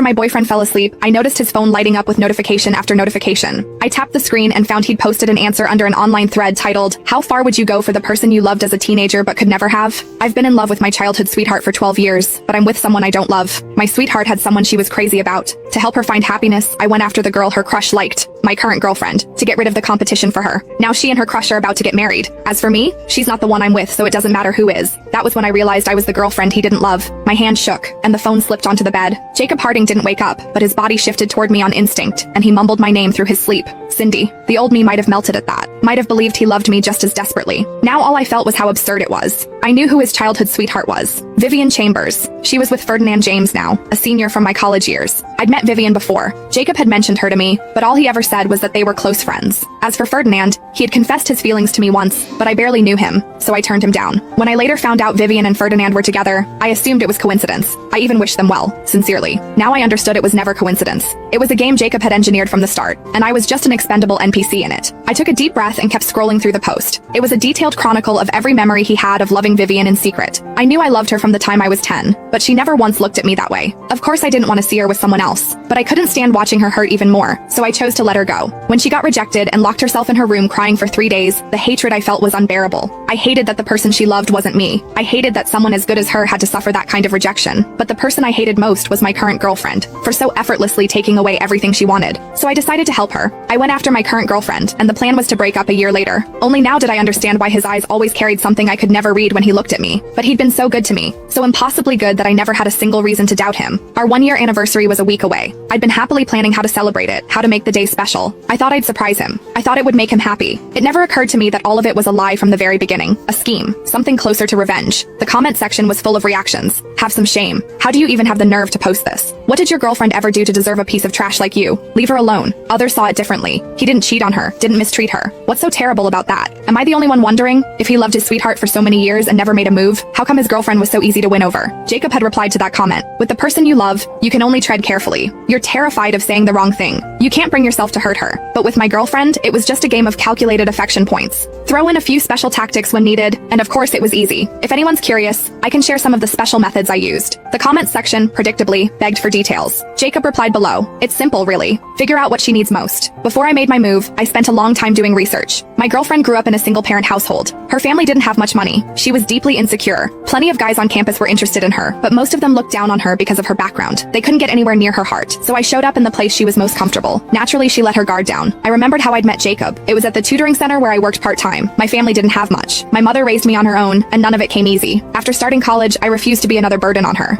My boyfriend fell asleep, I noticed his phone lighting up with notification after notification. I tapped the screen and found he'd posted an answer under an online thread titled, "How far would you go for the person you loved as a teenager but could never have? I've been in love with my childhood sweetheart for 12 years, but I'm with someone I don't love. My sweetheart had someone she was crazy about. To help her find happiness, I went after the girl her crush liked, my current girlfriend, to get rid of the competition for her. Now she and her crush are about to get married. As for me, she's not the one I'm with, so it doesn't matter who is." That was when I realized I was the girlfriend he didn't love. My hand shook, and the phone slipped onto the bed. Jacob Harding didn't wake up, but his body shifted toward me on instinct, and he mumbled my name through his sleep. Cindy. The old me might have melted at that. Might have believed he loved me just as desperately. Now all I felt was how absurd it was. I knew who his childhood sweetheart was. Vivian Chambers. She was with Ferdinand James now, a senior from my college years. I'd met Vivian before. Jacob had mentioned her to me, but all he ever said was that they were close friends. As for Ferdinand, he had confessed his feelings to me once, but I barely knew him, so I turned him down. When I later found out Vivian and Ferdinand were together, I assumed it was coincidence. I even wished them well, sincerely. Now I understood it was never coincidence. It was a game Jacob had engineered from the start, and I was just an expendable NPC in it. I took a deep breath and kept scrolling through the post. It was a detailed chronicle of every memory he had of loving Vivian in secret. I knew I loved her from the time I was 10, but she never once looked at me that way. Of course I didn't want to see her with someone else, but I couldn't stand watching her hurt even more, so I chose to let her go. When she got rejected and locked herself in her room crying for 3 days, the hatred I felt was unbearable. I hated that the person she loved wasn't me. I hated that someone as good as her had to suffer that kind of rejection. But the person I hated most was my current girlfriend, for so effortlessly taking away everything she wanted. So I decided to help her. I went after my current girlfriend, and the plan was to break up a year later. Only now did I understand why his eyes always carried something I could never read when he looked at me. But he'd been so good to me, so impossibly good that I never had a single reason to doubt him. Our 1-year anniversary was a week away. I'd been happily planning how to celebrate it, how to make the day special. I thought I'd surprise him. I thought it would make him happy. It never occurred to me that all of it was a lie from the very beginning, a scheme, something closer to revenge. The comment section was full of reactions. Have some shame. How do you even have the nerve to post this? What did your girlfriend ever do to deserve a piece of trash like you? Leave her alone. Others saw it differently. He didn't cheat on her, didn't mistreat her. What's so terrible about that? Am I the only one wondering? If he loved his sweetheart for so many years and never made a move, how come his girlfriend was so easy to win over? Jacob had replied to that comment. With the person you love, you can only tread carefully. You're terrified of saying the wrong thing. You can't bring yourself to hurt her. But with my girlfriend, it was just a game of calculated affection points. Throw in a few special tactics when needed, and of course it was easy. If anyone's curious, I can share some of the special methods I used. The comments section, predictably, begged for details. Jacob replied below. It's simple, really. Figure out what she needs most. Before I made my move, I spent a long time doing research. My girlfriend grew up in a single-parent household. Her family didn't have much money. She was deeply insecure. Plenty of guys on campus were interested in her, but most of them looked down on her because of her background. They couldn't get anywhere near her heart, so I showed up in the place she was most comfortable. Naturally, she let her guard down. I remembered how I'd met Jacob. It was at the tutoring center where I worked part-time. My family didn't have much. My mother raised me on her own, and none of it came easy. After starting college, I refused to be another burden on her.